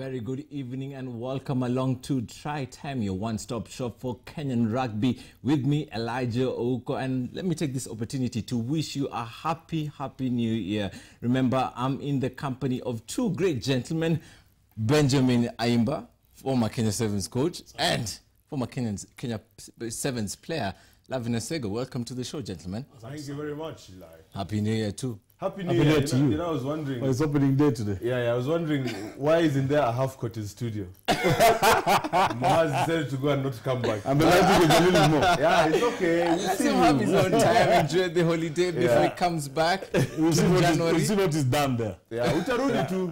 very good evening and welcome along to Try Time, your one-stop shop for Kenyan rugby. With me, Elijah Oko, and let me take this opportunity to wish you a happy New Year. Remember, I'm in the company of two great gentlemen, Benjamin Ayimba, former Kenya Sevens coach, and former Kenya Sevens player, Lavina Sego. Welcome to the show, gentlemen. Thank you very much, Eli. Happy New Year too. Happy New Year to you. You know, I was wondering. Well, it's opening day today. Yeah, I was wondering why isn't there a half-court in studio? Mohaz decided to go and not come back. And the lighting is a little more. Yeah, it's okay. We'll Let see him have his own time, enjoy the holiday before he comes back. We'll see what is done there. Yeah, utarudi tu,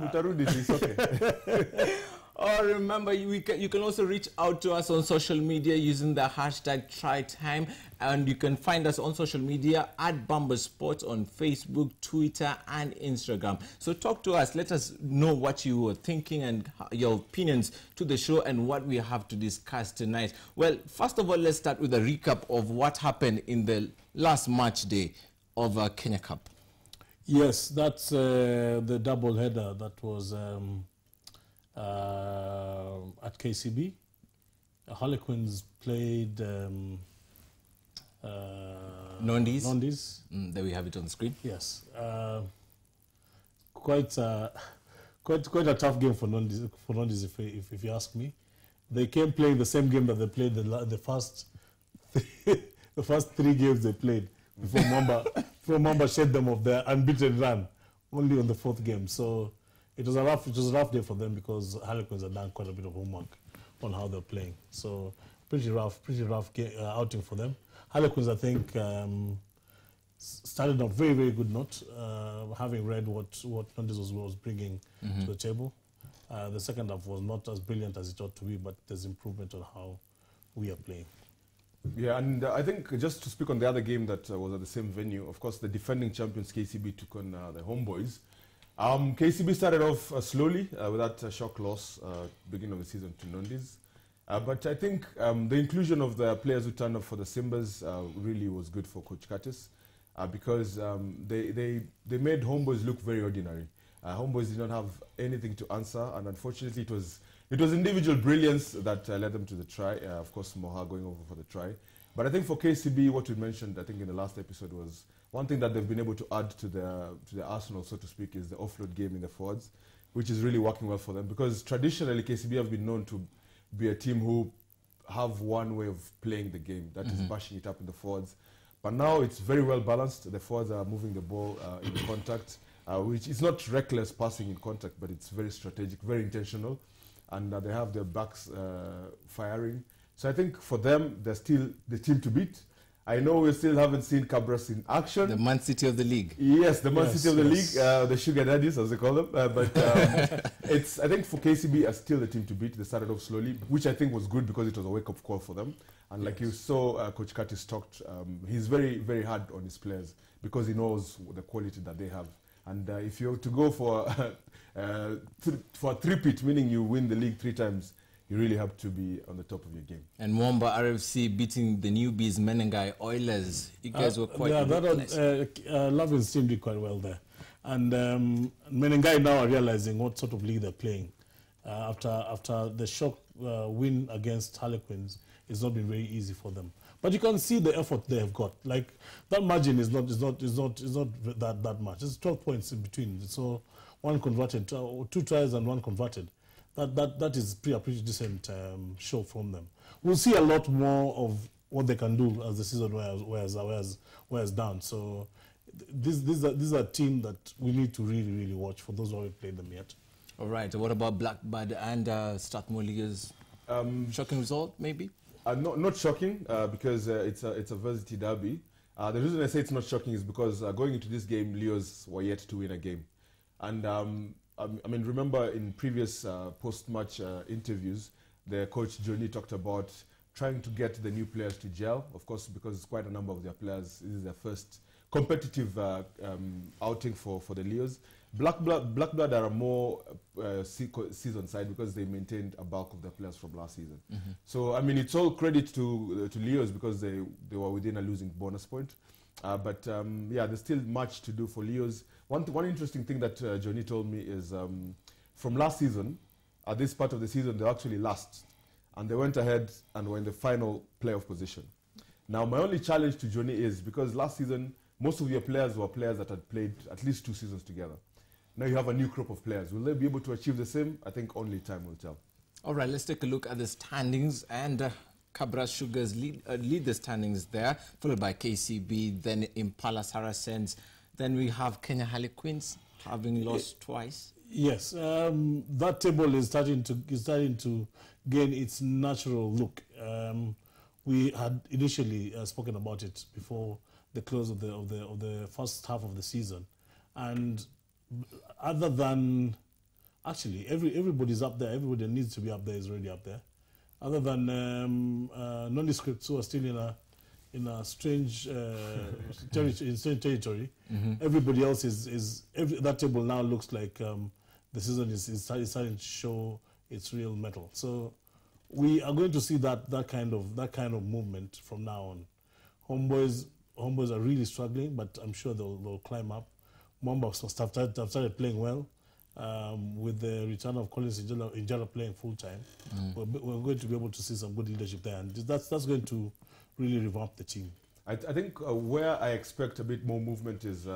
it's okay. Or remember, you can also reach out to us on social media using the hashtag TryTime, and you can find us on social media at Bamba Sports on Facebook, Twitter, and Instagram. So talk to us. Let us know what you were thinking and your opinions to the show and what we have to discuss tonight. Well, first of all, let's start with a recap of what happened in the last match day of Kenya Cup. Yes, that's the double header that was at KCB. Harlequins played Nondis. There we have it on the screen. Yes, quite a tough game for Nondis if you ask me. They came playing the same game that they played the first three games they played before Mwamba shed them of their unbeaten run only on the fourth game. So it was a rough day for them because Harlequins had done quite a bit of homework on how they're playing. So pretty rough outing for them. Harlequins, I think, started on a very, very good note, having read what Nondis was bringing to the table. The second half was not as brilliant as it ought to be, but there's improvement on how we are playing. Yeah, and I think just to speak on the other game that was at the same venue, of course, the defending champions KCB took on the Homeboys. KCB started off slowly with that shock loss beginning of the season to Nondis. But I think the inclusion of the players who turned up for the Simbas really was good for Coach Curtis because they made Homeboys look very ordinary. Homeboys did not have anything to answer, and unfortunately it was individual brilliance that led them to the try. Of course, Moha going over for the try. But I think for KCB, what we mentioned, I think in the last episode, was one thing that they've been able to add to the arsenal, so to speak, is the offload game in the forwards, which is really working well for them. Because traditionally, KCB have been known to be a team who have one way of playing the game, that is bashing it up in the forwards. But now it's very well balanced. The forwards are moving the ball in contact, which is not reckless passing in contact, but it's very strategic, very intentional. And they have their backs firing. So I think for them, they're still the team to beat. I know we still haven't seen Cabras in action. The Man City of the league. Yes, the Man City of the league, the Sugar Daddies, as they call them. But I think for KCB, are still the team to beat. They started off slowly, which I think was good because it was a wake-up call for them. And like you saw, Coach Curtis talked, he's very, very hard on his players because he knows the quality that they have. And if you're to go for a three-peat, meaning you win the league 3 times, you really have to be on the top of your game. And Mwamba RFC beating the newbies Menengai Oilers. You guys were quite nice. Lavin's team did quite well there. And Menengai now are realizing what sort of league they're playing. After the shock win against Harlequins, it's not been very easy for them. But you can see the effort they have got. Like that margin is not that much. It's 12 points in between. So one converted, 2 tries and 1 converted. That is a pretty decent show from them. We'll see a lot more of what they can do as the season wears down. So this is a team that we need to really, really watch for those who haven't played them yet. All right. What about Blackbird and Strathmore Leaguers? Shocking result, maybe? Not shocking because it's a varsity derby. The reason I say it's not shocking is because going into this game, Leos were yet to win a game. And I mean, remember in previous post-match interviews, the coach Johnny talked about trying to get the new players to gel, of course, because quite a number of their players, this is their first competitive outing for the Leos. Blackbird are a more season side because they maintained a bulk of their players from last season. So, I mean, it's all credit to Leos because they were within a losing bonus point. But yeah, there's still much to do for Leos. One interesting thing that Johnny told me is from last season, at this part of the season, they're actually last. And they went ahead and were in the final playoff position. Now, my only challenge to Johnny is, because last season, most of your players were players that had played at least 2 seasons together. Now you have a new crop of players. Will they be able to achieve the same? I think only time will tell. All right, let's take a look at the standings. And Cabra Sugars lead the standings there, followed by KCB, then Impala Saracens. Then we have Kenya Harlequins, having lost twice. Yes, that table is starting to gain its natural look. We had initially spoken about it before the close of the first half of the season, and other than actually everybody's up there. Everybody that needs to be up there is already up there. Other than nondescripts who are still in a strange territory, everybody else that table now looks like the season is starting to show its real mettle. So we are going to see that kind of movement from now on. Homeboys are really struggling, but I'm sure they'll climb up. Mwamba have started playing well. With the return of Collins Injala playing full time, we're going to be able to see some good leadership there, and that's going to really revamp the team. I think where I expect a bit more movement is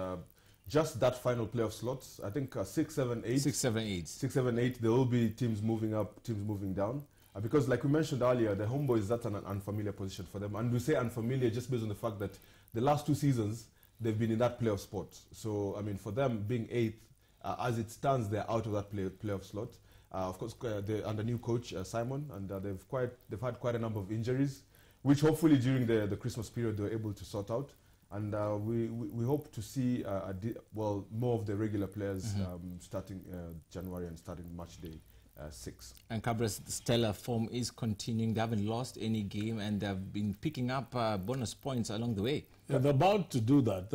just that final playoff slots. I think 6, 7, 8. 6, 7, 8. 6, 7, 8. There will be teams moving up, teams moving down. Because like we mentioned earlier, the Homeboys, that's an unfamiliar position for them. And we say unfamiliar just based on the fact that the last 2 seasons, they've been in that playoff spot. So, I mean, for them being 8th, as it stands, they're out of that playoff slot. Of course, they're under new coach, Simon, and they've had quite a number of injuries, which hopefully during the Christmas period they were able to sort out. And we hope to see more of the regular players starting January and starting March Day 6. And Cabra's stellar form is continuing. They haven't lost any game, and they've been picking up bonus points along the way. Yeah, they're about to do that.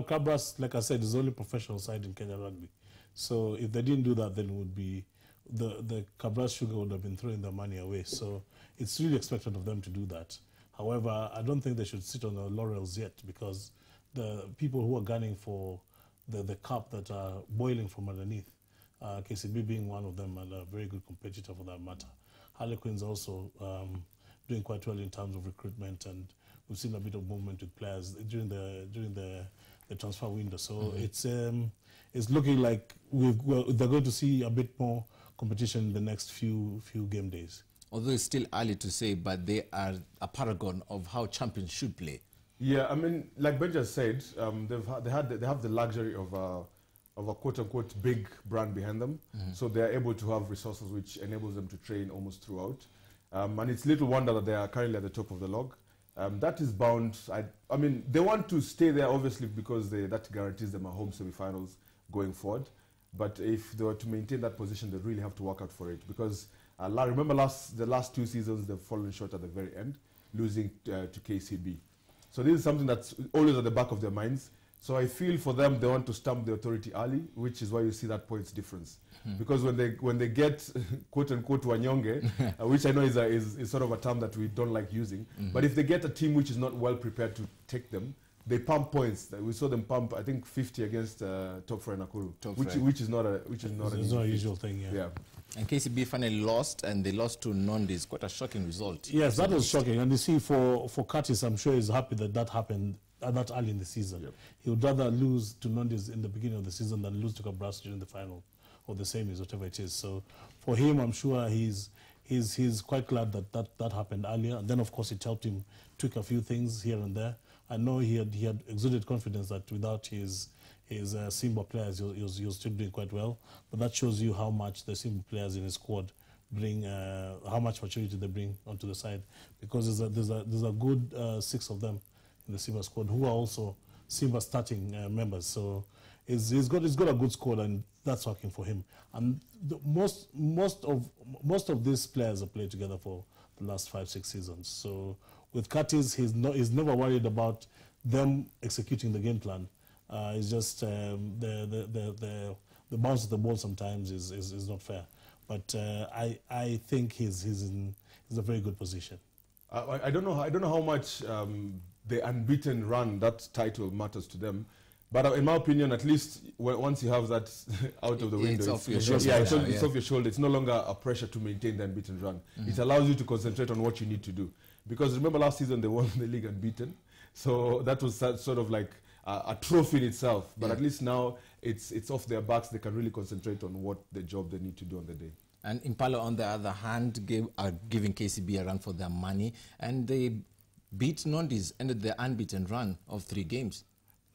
Cabra's, like I said, is the only professional side in Kenya Rugby. So if they didn't do that, then it would be the Cabra Sugar would have been throwing their money away. So it's really expected of them to do that. However, I don't think they should sit on their laurels yet, because the people who are gunning for the cup that are boiling from underneath, KCB being one of them, and a very good competitor for that matter. Harlequins also doing quite well in terms of recruitment, and we've seen a bit of movement with players during the transfer window. So it's looking like they're going to see a bit more competition in the next few game days. Although it's still early to say, but they are a paragon of how champions should play. Yeah, I mean, like Ben just said, they have the luxury of a quote-unquote big brand behind them, so they are able to have resources which enables them to train almost throughout. And it's little wonder that they are currently at the top of the log. That is bound. I mean, they want to stay there, obviously, because that guarantees them a home semi-finals going forward. But if they were to maintain that position, they really have to work out for it. Because remember the last 2 seasons, they've fallen short at the very end, losing to KCB. So this is something that's always at the back of their minds. So I feel for them, they want to stamp the authority early, which is why you see that points difference. Because when they get quote-unquote wanyonge, which I know is sort of a term that we don't like using, but if they get a team which is not well prepared to take them, they pump points. We saw them pump, I think, 50 against Top Fry Nakuru, which is not a usual thing. Yeah. And KCB finally lost, and they lost to Nondis. Quite a shocking result. Yes, that was shocking. And you see, for Curtis, I'm sure he's happy that happened that early in the season. Yep. He would rather lose to Nondis in the beginning of the season than lose to Cabras during the final, or the semis, whatever it is. So for him, I'm sure he's quite glad that happened earlier. And then, of course, it helped him tweak a few things here and there. I know he had exuded confidence that without his Simba players, he was still doing quite well. But that shows you how much the Simba players in his squad bring, how much maturity they bring onto the side. Because there's a good 6 of them in the Simba squad who are also Simba starting members. So he's got a good squad, and that's working for him. And most of these players have played together for the last 5-6 seasons. So with Curtis, he's never worried about them executing the game plan. It's just the bounce of the ball sometimes is not fair. But I think he's in a very good position. I don't know how much the unbeaten run, that title, matters to them. But in my opinion, at least once you have that out of the window, it's off your shoulder. It's off your shoulder. It's no longer a pressure to maintain the unbeaten run. It allows you to concentrate on what you need to do. Because remember last season they won the league unbeaten, so that was sort of like a trophy in itself. But at least now it's off their backs. They can really concentrate on what the job they need to do on the day. And Impala, on the other hand, are giving KCB a run for their money, and they beat Nondis, ended their unbeaten run of 3 games.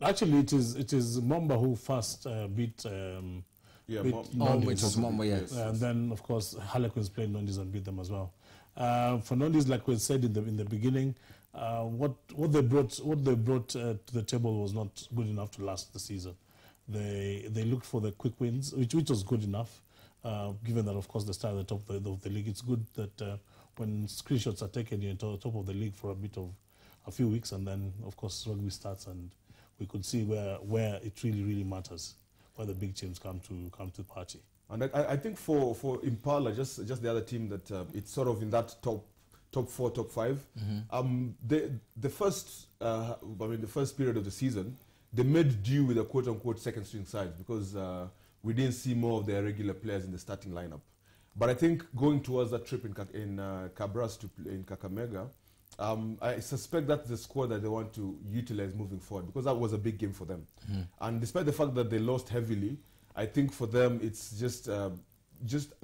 Actually, it is Mamba who first beat. Beat Nondis. It was Mamba, yes. And then, of course, Harlequins played Nondis and beat them as well. For Nondis, like we said in the beginning, what they brought to the table was not good enough to last the season. They looked for the quick wins, which was good enough. Given that, of course, they started at the top of the league, it's good that when screenshots are taken, you're to the top of the league for a few weeks, and then, of course, rugby starts, and we could see where it really matters, where the big teams come to the party. And I think for Impala, just the other team that it's sort of in that top 4, top 5. The first period of the season, they made due with a quote-unquote second-string side because we didn't see more of their regular players in the starting lineup. But I think going towards that trip in Cabras in Kakamega, I suspect that's the squad that they want to utilize moving forward because that was a big game for them. And despite the fact that they lost heavily, I think for them it's just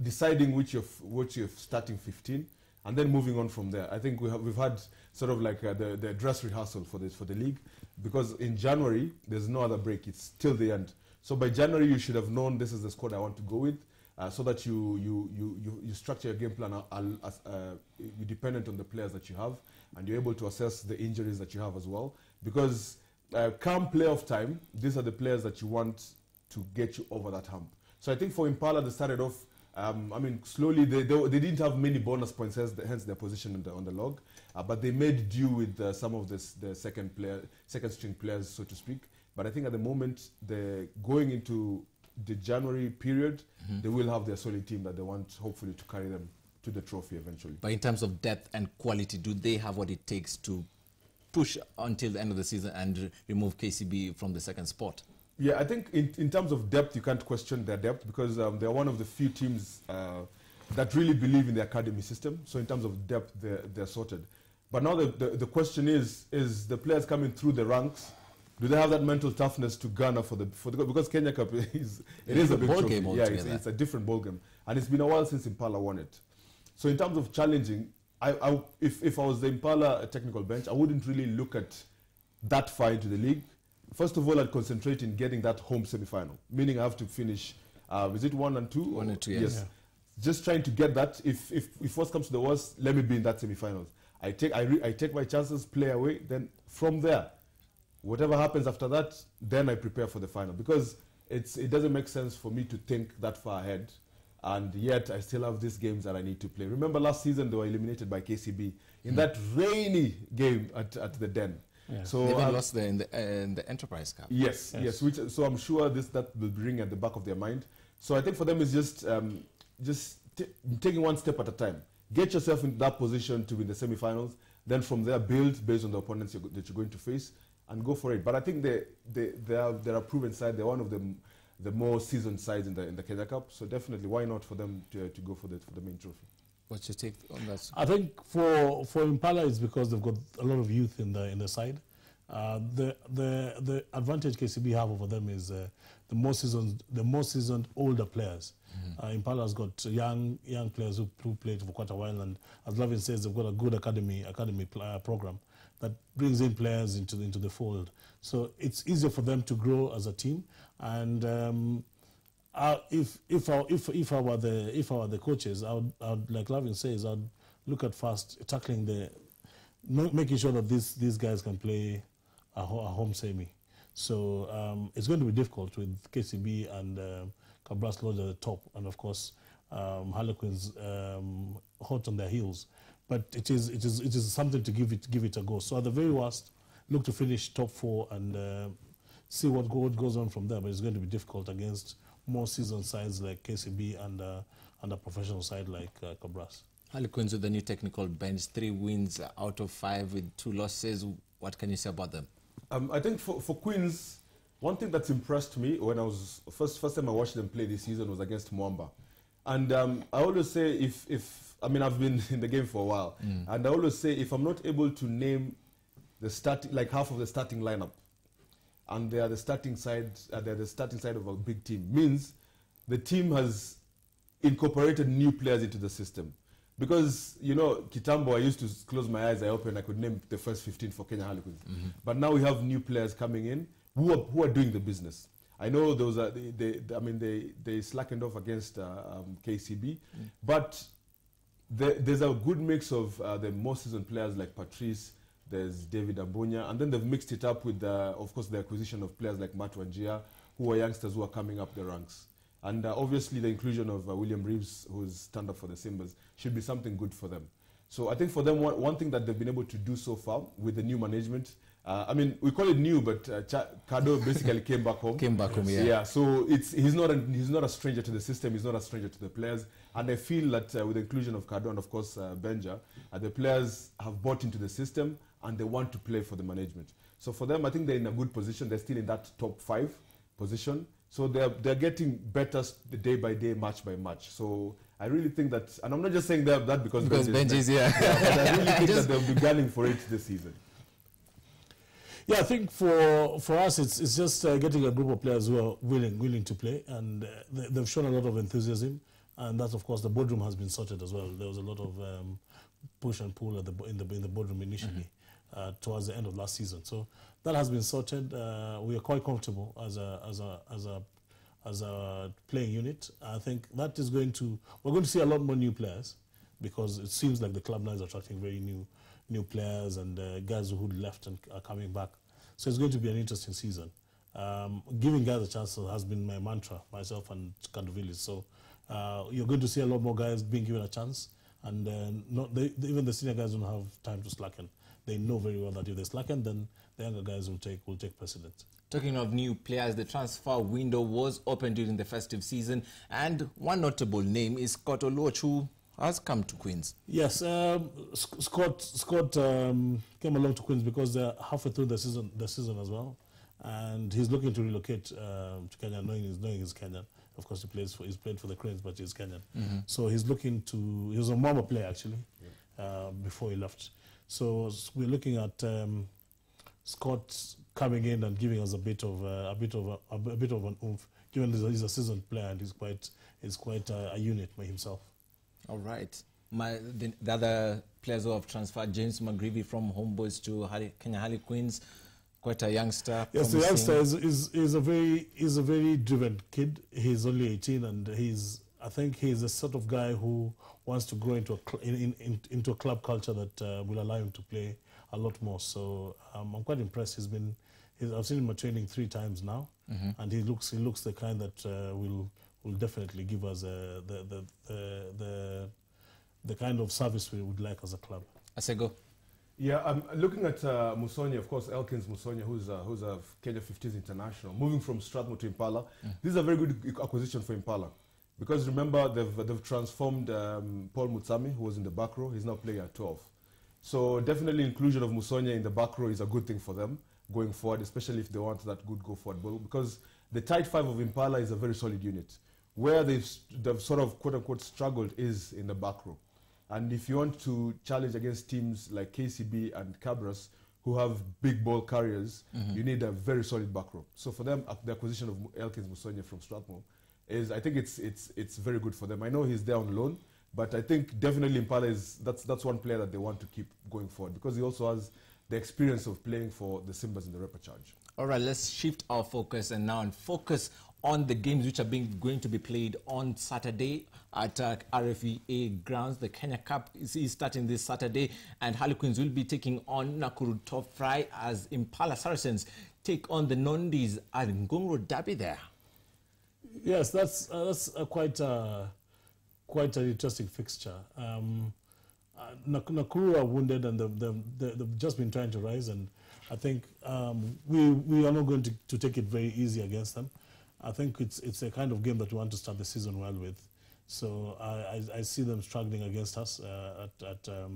deciding which you're starting 15 and then moving on from there. I think we've had sort of like the dress rehearsal for the league because in January there's no other break. It's till the end. So by January you should have known this is the squad I want to go with, so that you structure your game plan you're dependent on the players that you have and you're able to assess the injuries that you have as well. Because come playoff time, these are the players that you want to get you over that hump. So I think for Impala, they started off, slowly. They didn't have many bonus points, hence their position on the log. But they made due with some of the second string players, so to speak. But I think at the moment, they're going into the January period, they will have their solid team that they want, hopefully, to carry them to the trophy eventually. But in terms of depth and quality, do they have what it takes to push until the end of the season and remove KCB from the second spot? Yeah, I think in terms of depth, you can't question their depth because they're one of the few teams that really believe in the academy system. So in terms of depth, they're sorted. But now the question is the players coming through the ranks, do they have that mental toughness to garner for the because Kenya Cup is a big trophy. Yeah, it's a different ballgame, and it's been a while since Impala won it. So in terms of challenging, if I was the Impala technical bench, I wouldn't really look at that far into the league. First of all, I'd concentrate in getting that home semi-final, meaning I have to finish. Is it 1 and 2? 1 and 2, yes. Yeah. Just trying to get that. If worst comes to the worst, let me be in that semi-finals. I take my chances, play away. Then from there, whatever happens after that, then I prepare for the final because it doesn't make sense for me to think that far ahead, and yet I still have these games that I need to play. Remember last season they were eliminated by KCB in that rainy game at the Den. Yeah. So they even lost there in the Enterprise Cup. Yes. So I'm sure that will bring at the back of their mind. So I think for them it's just taking one step at a time. Get yourself in that position to win the semi-finals. Then from there, build based on the opponents that you're going to face and go for it. But I think they're a proven side. They're one of the more seasoned sides in the Kenya Cup. So definitely, why not for them to go for the main trophy? What's your take on that? I think for Impala it's because they've got a lot of youth in the side. The advantage KCB have over them is the more seasoned older players. Impala's got young players who played for quite a while, and as Lavin says, they've got a good academy program that brings in players into the fold. So it's easier for them to grow as a team. And if I were the coaches, I would, like Lavin says, I'd look at first tackling making sure that these guys can play a home semi. So it's going to be difficult with KCB and Cabras Lodge at the top, and of course Harlequins hot on their heels. But it is something to give it a go. So at the very worst, look to finish top 4 and see what goes on from there. But it's going to be difficult against more seasoned sides like KCB and a professional side like Cabras. Harlequins with the new technical bench, 3 wins out of 5 with 2 losses. What can you say about them? I think for Queens, one thing that's impressed me when I was first time I watched them play this season was against Mwamba. And I always say I mean, I've been in the game for a while, and I always say if I'm not able to name like half of the starting lineup, and they're the starting side of a big team, means the team has incorporated new players into the system. Because, you know, Kitambo, I used to close my eyes, I could name the first 15 for Kenya Harlequins. But now we have new players coming in who are doing the business. I know those are they slackened off against KCB, but there's a good mix of the more seasoned players like Patrice, there's David Ambunya, and then they've mixed it up with, of course, the acquisition of players like Matu Anjia, who are youngsters who are coming up the ranks. And obviously the inclusion of William Reeves, who's stand up for the Simbas, should be something good for them. So I think for them, one thing that they've been able to do so far with the new management, I mean, we call it new, but Kado basically came back home. Yeah. So he's not a stranger to the system. He's not a stranger to the players. And I feel that with the inclusion of Kado and of course Benja, the players have bought into the system and they want to play for the management. So for them, I think they're in a good position. They're still in that top 5 position. So they're getting better day by day, match by match. So I really think that, and I'm not just saying that because Benji is here. But I really think that they'll be gunning for it this season. Yeah, I think for us, it's just getting a group of players who are willing to play, and they've shown a lot of enthusiasm, and that, of course, the boardroom has been sorted as well. There was a lot of push and pull in the boardroom initially towards the end of last season. So that has been sorted. We are quite comfortable as a playing unit. I think that is we're going to see a lot more new players, because it seems like the club now is attracting very new players, and guys who left and are coming back. So it's going to be an interesting season. Giving guys a chance has been my mantra, myself and Kanduvilis. So you're going to see a lot more guys being given a chance, and even the senior guys don't have time to slacken. They know very well that if they slacken, then the younger guys will take precedence. Talking of new players, the transfer window was open during the festive season, and one notable name is Scott Oluoch, who has come to Queens. Yes, Scott came along to Queens because they're halfway through the season as well, and he's looking to relocate to Kenya, knowing he's Kenyan. Of course, he's played for the Cranes, but he's Kenyan. So he's looking to. He was a Mama player actually before he left. So we're looking at Scott coming in and giving us a bit of an oomph, given he's a seasoned player and he's quite a unit by himself. All right. The other players who have transferred, James McGreevy from Homeboys to Kenya Harlequins, quite a youngster. Yes, the youngster is a very driven kid. He's only 18, and I think he's the sort of guy who wants to grow into a club culture that will allow him to play a lot more. So I'm quite impressed. I've seen him at training 3 times now, and he looks the kind that will definitely give us the kind of service we would like as a club. Asego. Yeah, I'm looking at Musonia, of course, Elkins Musonia, who's a Kenya 15s international, moving from Strathmore to Impala. This is a very good acquisition for Impala, because remember they've transformed Paul Mutsami, who was in the back row. He's now playing at 12. So definitely inclusion of Musonia in the back row is a good thing for them going forward, especially if they want that good go-forward ball, because the tight 5 of Impala is a very solid unit. Where they've sort of quote-unquote struggled is in the back row. And if you want to challenge against teams like KCB and Cabras, who have big ball carriers, you need a very solid back row. So for them, the acquisition of Elkins Musonia from Strathmore I think it's very good for them. I know he's there on loan, but I think definitely Impala that's one player that they want to keep going forward, because he also has the experience of playing for the Simbas in the repechage. All right, let's shift our focus and now focus on the games which are going to be played on Saturday at RFEA grounds. The Kenya Cup is starting this Saturday, and Harlequins will be taking on Nakuru Top Fry as Impala Saracens take on the Nondis at Ngongro Derby there. Yes, that's quite an interesting fixture. Nakuru are wounded, and they've just been trying to rise, and I think we are not going to take it very easy against them. I think it's a kind of game that we want to start the season well with. So I see them struggling against us at the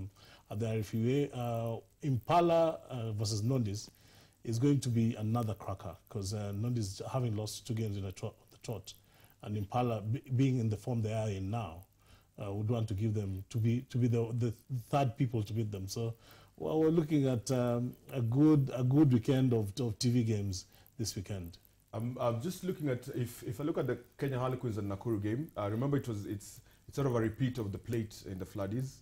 RFUA. Impala versus Nondis is going to be another cracker because Nondi's having lost 2 games in the trot, and Impala being in the form they are in now, would want to give them to be the third people to beat them. So, well, we're looking at a good weekend of TV games this weekend. I'm just looking at if I look at the Kenya Harlequins and Nakuru game. Remember, it's sort of a repeat of the plate in the Floodies.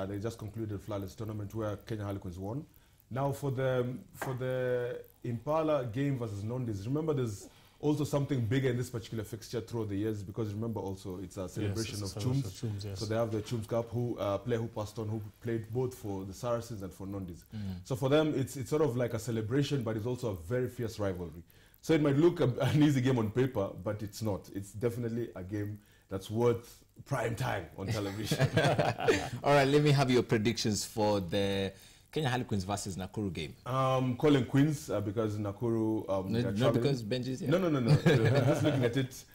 They just concluded the Floodless tournament where Kenya Harlequins won. Now for the Impala game versus Nondis, remember there's also something bigger in this particular fixture throughout the years, because remember also it's a celebration of Chums. Yes. So they have the Chums Cup, player who passed on, who played both for the Saracens and for Nondis. So for them it's sort of like a celebration, but it's also a very fierce rivalry. So it might look an easy game on paper, but it's not. It's definitely a game that's worth prime time on television. All right, let me have your predictions for the Kenya Harlequins versus Nakuru game. Calling Queens because Nakuru... not because Benji's here? No. Just looking at it.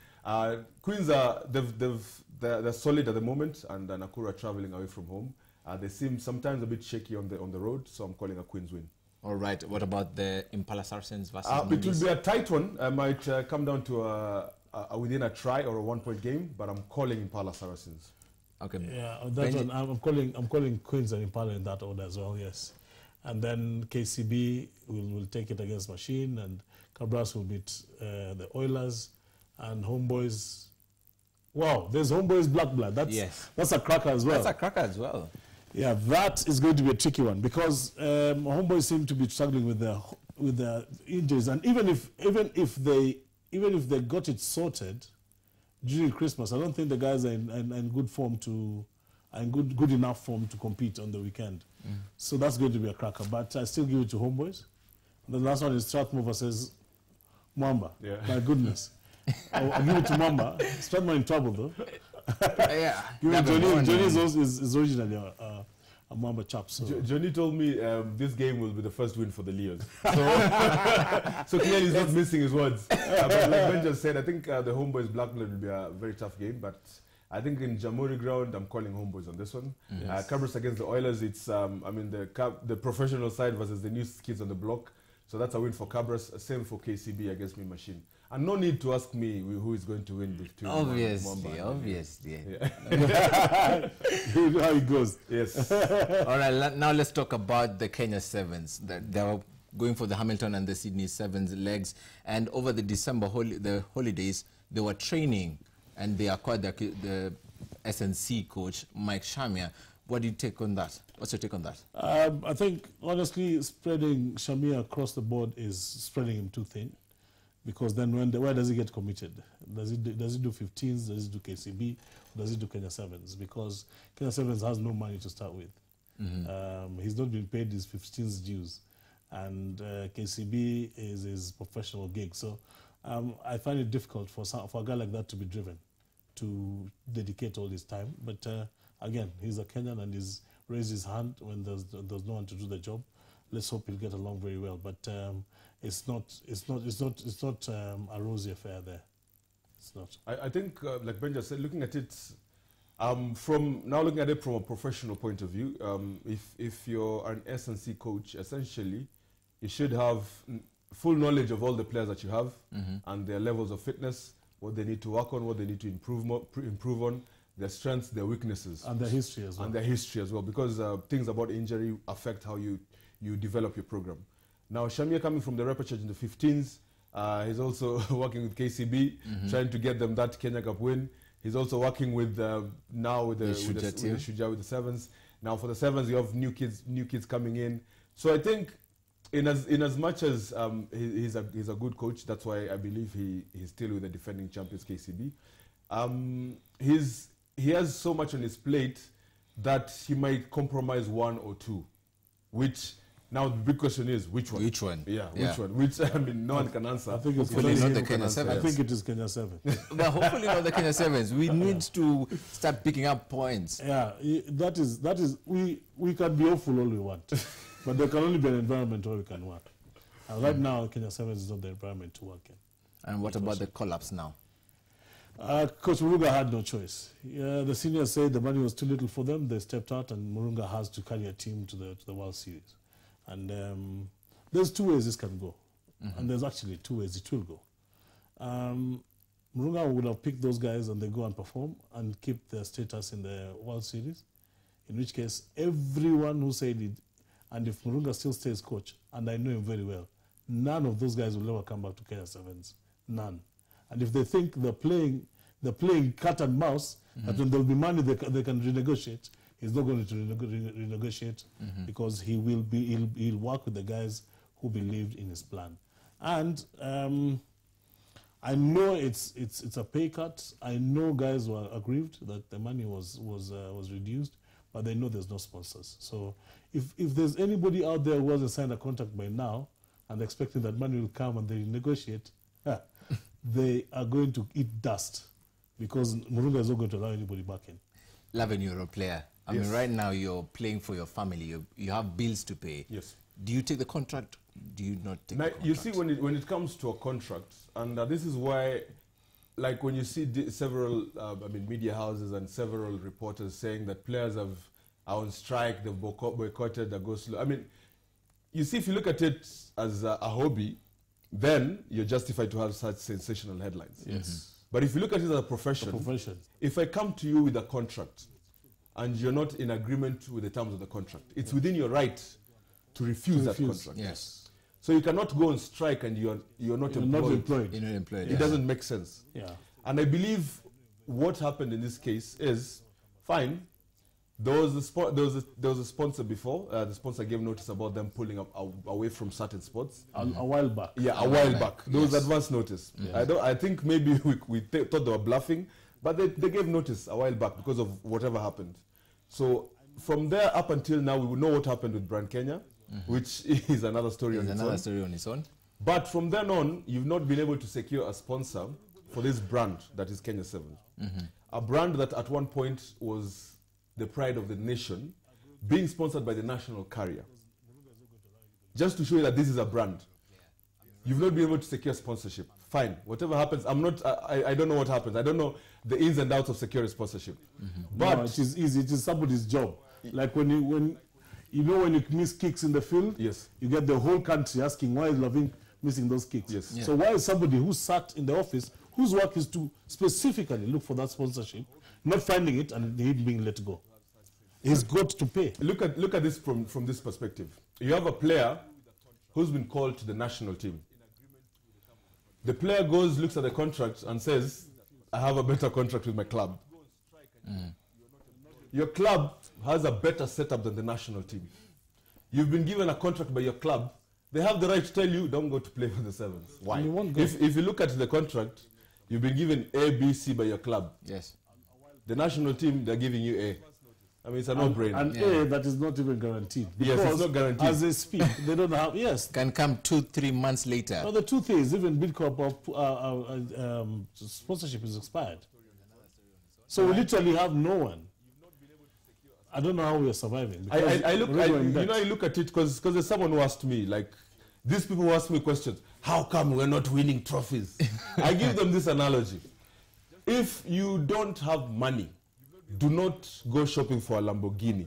Queens they're solid at the moment, and Nakuru are traveling away from home. They seem sometimes a bit shaky on the road, so I'm calling a Queens win. All right. What about the Impala Saracens versus it will be a tight one. I might come down to within a try or a 1-point game, but I'm calling Impala Saracens. Okay. Yeah, that one, I'm calling Queens and Impala in that order as well. Yes, and then KCB will take it against Machine, and Cabras will beat the Oilers, and Homeboys. Wow, there's Homeboys Black Blood. That's a cracker as well. That's a cracker as well. Yeah, that is going to be a tricky one because Homeboys seem to be struggling with the injuries, and even if they got it sorted during Christmas, I don't think the guys are in good form good enough form to compete on the weekend. So that's going to be a cracker. But I still give it to Homeboys. The last one is Strathmore versus Mwamba. Yeah. My goodness. I'll give it to Mwamba. Strathmore in trouble though. Yeah. Johnny is originally a Mwamba chap. So. Johnny told me this game will be the first win for the Leos. So clearly he's not missing his words. But like Ben just said, I think the Homeboys Black Blood will be a very tough game. But I think in Jamhuri ground, I'm calling Homeboys on this one. Yes. Cabras against the Oilers, it's the professional side versus the new kids on the block. So that's a win for Cabras. Same for KCB against Me Machine. And no need to ask me who is going to win between Obviously. Yeah. How it goes. Yes. All right, now let's talk about the Kenya Sevens. They're going for the Hamilton and the Sydney Sevens legs. And over the December holidays, they were training, and they acquired the SNC coach, Mike Shamia. What do you take on that? What's your take on that? I think, honestly, spreading Shamia across the board is spreading him too thin. Because then where does he get committed? Does he do 15s? Does he do KCB? Or does he do Kenya Sevens? Because Kenya Sevens has no money to start with. He's not been paid his 15s dues. And KCB is his professional gig. So I find it difficult for a guy like that to be driven, to dedicate all his time. But again, he's a Kenyan and he's raised his hand when there's no one to do the job. Let's hope he'll get along very well. But it's not a rosy affair there. It's not. I think, like Ben just said, looking at it from a professional point of view, if you're an S&C coach, essentially, you should have full knowledge of all the players that you have and their levels of fitness, what they need to work on, what they need to improve on, their strengths, their weaknesses, and their history as well. Because things about injury affect how you develop your program. Now, Shamia coming from the repechage in the 15s, he's also working with KCB, trying to get them that Kenya Cup win. He's also working with the Shujaa with the sevens. Now for the sevens, you have new kids coming in. So I think, in as much as he's a good coach, that's why I believe he's still with the defending champions KCB. He has so much on his plate that he might compromise one or two, which. Now the big question is which one? Which one? Yeah, which one? Which no one can answer. I think it's hopefully not the Kenya Sevens. I think it is Kenya Sevens. But hopefully not the Kenya Sevens. We need to start picking up points. Yeah, that is. We can be hopeful all we want, but there can only be an environment where we can work. And right now, Kenya Sevens is not the environment to work in. And what about the collapse now? Coach Murunga had no choice. The seniors said the money was too little for them. They stepped out, and Murunga has to carry a team to the World Series. And there's two ways this can go. And there's actually two ways it will go. Murunga would have picked those guys and they go and perform and keep their status in the World Series. In which case, everyone who said it, and if Murunga still stays coach, and I know him very well, none of those guys will ever come back to Kenya Sevens. None. And if they think they're playing cat and mouse, that when there'll be money they can renegotiate, he's not going to renegotiate because he'll work with the guys who believed in his plan. And I know it's a pay cut. I know guys were aggrieved that the money was reduced, but they know there's no sponsors. So if there's anybody out there who hasn't signed a contract by now and expecting that money will come and they negotiate, they are going to eat dust because Murunga is not going to allow anybody back in. Lavin, you're a player. I mean, right now you're playing for your family. You have bills to pay. Yes. Do you take the contract? Do you not take the contract? You see, when it comes to a contract, and this is why, like when you see several, media houses and several reporters saying that players are on strike, they've boycotted, they go slow. I mean, you see, if you look at it as a hobby, then you're justified to have such sensational headlines. Yes. But if you look at it as a profession, if I come to you with a contract and you're not in agreement with the terms of the contract, it's within your right to refuse that contract. Yes. So you cannot go on strike and you're not employed. You're not employed. It doesn't make sense. Yeah. And I believe what happened in this case is, fine, there was a sponsor before. The sponsor gave notice about them pulling up away from certain spots. A while back. Yeah, a while back. There was advance notice. I think maybe we thought they were bluffing, but they gave notice a while back because of whatever happened. So from there up until now, we will know what happened with Brand Kenya, which is another story on its own. Another story on its own. But from then on, you've not been able to secure a sponsor for this brand that is Kenya 7. A brand that at one point was the pride of the nation, being sponsored by the national carrier. Just to show you that this is a brand. You've not been able to secure sponsorship. Fine, whatever happens, I don't know what happens. I don't know the ins and outs of securing sponsorship. But no, it is easy. It is somebody's job. Like when you miss kicks in the field, yes, you get the whole country asking why is Lavin missing those kicks. Yes. So why is somebody who sat in the office, whose work is to specifically look for that sponsorship, not finding it and him being let go? He's got to pay. Look at this from this perspective. You have a player who's been called to the national team. The player goes, looks at the contract and says, I have a better contract with my club. Your club has a better setup than the national team. You've been given a contract by your club. They have the right to tell you, don't go to play for the Sevens. Why? If you look at the contract, you've been given A, B, C by your club. Yes. The national team, they're giving you A. I mean, it's a no-brainer. And A, that is not even guaranteed. Because yes, it's not guaranteed. As they speak, they don't have, yes. Can come 2-3 months later. No, the truth is, even Bidcorp sponsorship is expired. So we literally have no one. I don't know how we are surviving. I look at it because there's someone who asked me, like, these people who ask me questions, how come we're not winning trophies? I give them this analogy. If you don't have money, do not go shopping for a Lamborghini.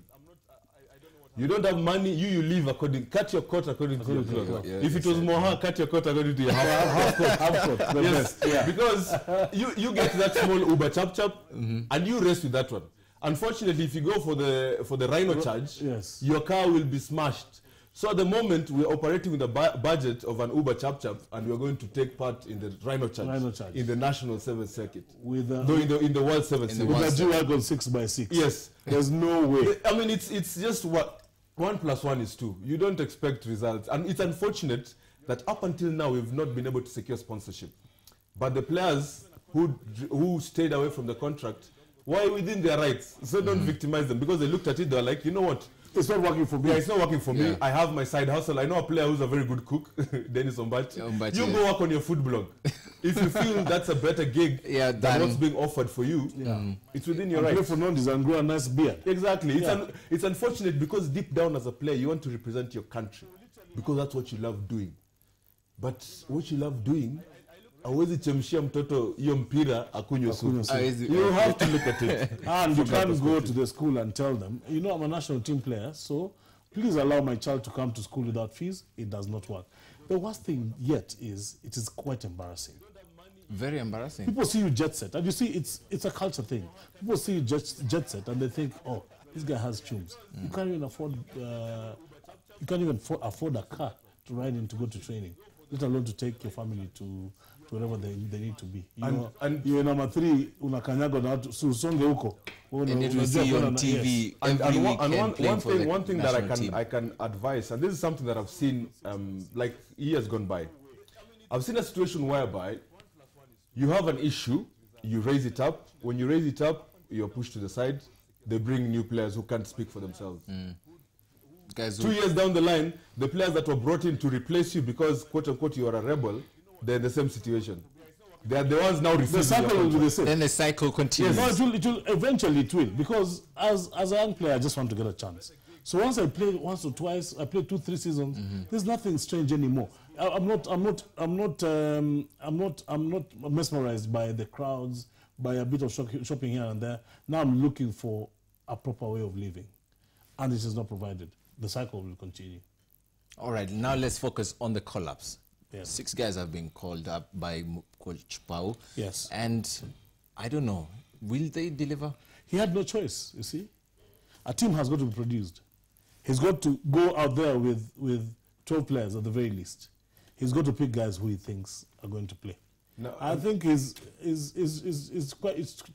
You don't have money, you live cut your coat according to your clothes. If it was Moha, cut your coat according to your half coat. Yes, because you get that small Uber chap, and you rest with that one. Unfortunately, if you go for the Rhino charge, your car will be smashed. So at the moment, we're operating with a budget of an Uber chap, and we're going to take part in the Rhino charge. In the National 7th Circuit. In the World 7th Circuit. With a G-Wagon 6x6. Yes. There's no way. I mean, it's just what 1 + 1 is 2. You don't expect results. And it's unfortunate that up until now, we've not been able to secure sponsorship. But the players who stayed away from the contract were within their rights. So don't victimize them, because they looked at it, they were like, you know what? It's not working for me. Yeah, it's not working for me. I have my side hustle. I know a player who's a very good cook, Dennis Ombachi. You go work on your food blog. If you feel that's a better gig than what's being offered for you, it's within your rights. Play for Nondis and grow a nice beard. Exactly. It's unfortunate, because deep down as a player, you want to represent your country, because that's what you love doing. But what you love doing, hawezi chemshia mtoto hiyo mpira akunywe supu. You have to look at it. And you can't go to the school and tell them, you know, I'm a national team player, so please allow my child to come to school without fees. It does not work. The worst thing yet is it is quite embarrassing. Very embarrassing. People see you jet set, and you see it's a culture thing. People see you jet set, and they think, oh, this guy has chums. You can't even afford a car to ride in to go to training, let alone to take your family to wherever they need to be. And you're number 3, unakanyaga na watu usonge huko. And it will see you on TV every weekend. One thing that I can advise, and this is something that I've seen like years gone by. I've seen a situation whereby you have an issue, you raise it up. When you raise it up, you're pushed to the side. They bring new players who can't speak for themselves. Guys, 2 years down the line, the players that were brought in to replace you because, quote unquote, you are a rebel, they're in the same situation. They are the ones now receiving. The cycle will be the same. Then the cycle continues. Yes, no, it will eventually it will, because as a young player, I just want to get a chance. So once I play once or twice, I play 2-3 seasons. There's nothing strange anymore. I'm not mesmerized by the crowds, by a bit of shopping here and there. Now I'm looking for a proper way of living, and it is not provided. The cycle will continue. All right, now let's focus on the collapse. Yes. 6 guys have been called up by Coach Pau. Yes. And I don't know, will they deliver? He had no choice, you see. A team has got to be produced. He's got to go out there with 12 players at the very least. He's got to pick guys who he thinks are going to play. No, I think he's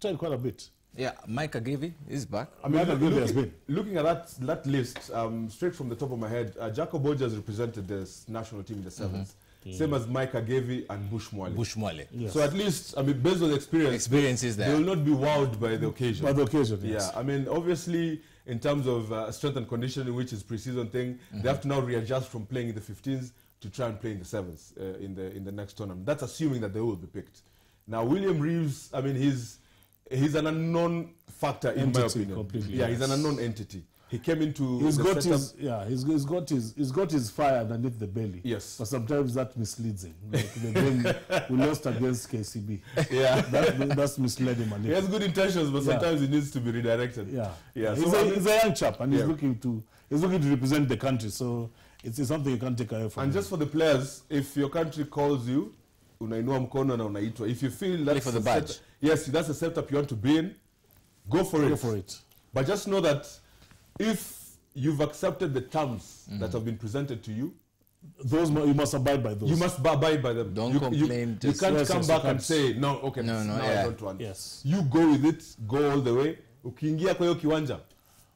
tried quite a bit. Yeah, Mike Agevy is back. I mean, looking at that list, straight from the top of my head, Jacob Oja has represented the national team in the sevens. Same as Mike Agevy and Bush Mwale. Yes. So at least, I mean, based on the experience is there. They will not be wowed by the occasion. By the occasion, yes. Yeah, I mean, obviously, in terms of strength and conditioning, which is pre-season thing, they have to now readjust from playing in the 15s to try and play in the sevens in the next tournament. That's assuming that they will be picked. Now, William Reeves, I mean, he's an unknown factor in my opinion. Completely, yeah, he's an unknown entity. He came into he's got his fire underneath the belly. Yes. But sometimes that misleads him. Like the game we lost against KCB. Yeah. That's misled him a little. He has good intentions, but sometimes he needs to be redirected. Yeah. Yeah. He's a young chap, and he's looking to represent the country. So it's something you can't take away from him. And just for the players, if your country calls you, unainua mkono na unaitwa. If you feel that's for the badge. Yes, that's a setup you want to be in, go for it. Go for it. But just know that if you've accepted the terms that have been presented to you, those you must abide by those. You must abide by them. Don't complain. You can't come back and say, no, okay, no, I don't want. Yes. You go with it, go all the way. Ukiingia kwa hiyo kiwanja,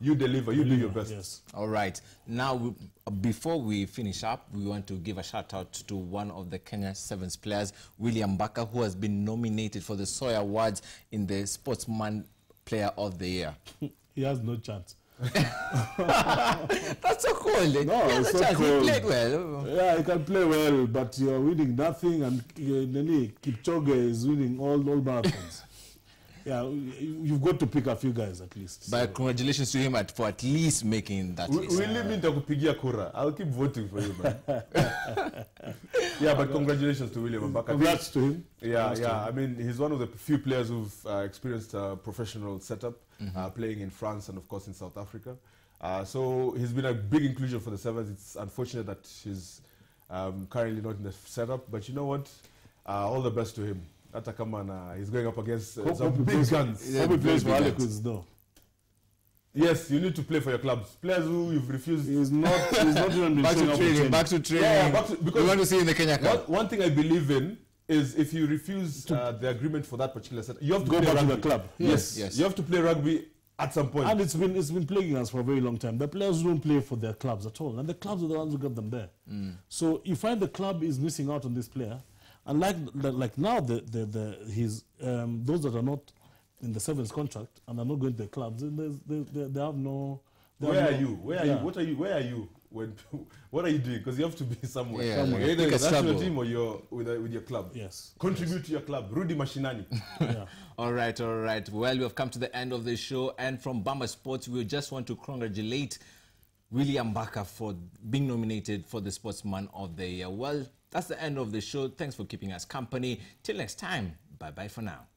you deliver, you do your best. Yes. All right. Now, before we finish up, we want to give a shout out to one of the Kenya Sevens players, William Mbaka, who has been nominated for the Sawyer Awards in the Sportsman Player of the Year. He has no chance. That's so cool. No, it's so He cool. played well. Yeah, he can play well, but you're winning nothing, and Kipchoge is winning all marathons. Yeah, you've got to pick a few guys at least. But so. Congratulations to him for at least making that list. Really mean to kura. I'll keep voting for you, man. Yeah, but congratulations to William Mbaka. Congrats to him. Yeah. I mean, he's one of the few players who've experienced a professional setup, playing in France and, of course, in South Africa. So he's been a big inclusion for the Sevens. It's unfortunate that he's currently not in the setup. But you know what? All the best to him. He's going up against some big guns. Hope he plays for Harlequins, though. Yes, you need to play for your clubs. Players who you've refused. He's not even back to training. Back to training. Yeah, because we want to see in the Kenya Cup. One thing I believe in is if you refuse the agreement for that particular set, you have to go play back rugby. to the club. Yes, you have to play rugby at some point. And it's been plaguing us for a very long time. The players don't play for their clubs at all, and the clubs are the ones who got them there. So you find the club is missing out on this player. And like now, those that are not in the Sevens contract and are not going to the clubs, they have no. Where are you? Where are you? What are you? Where are you? What are you doing? Because you have to be somewhere. Yeah, somewhere. Either in the national team or you're with your club. Yes. Contribute to your club. Rudi Mashinani. Yeah. All right. Well, we have come to the end of the show, and from Bamba Sports, we just want to congratulate William Mbaka for being nominated for the Sportsman of the Year. Well, that's the end of the show. Thanks for keeping us company. Till next time, bye-bye for now.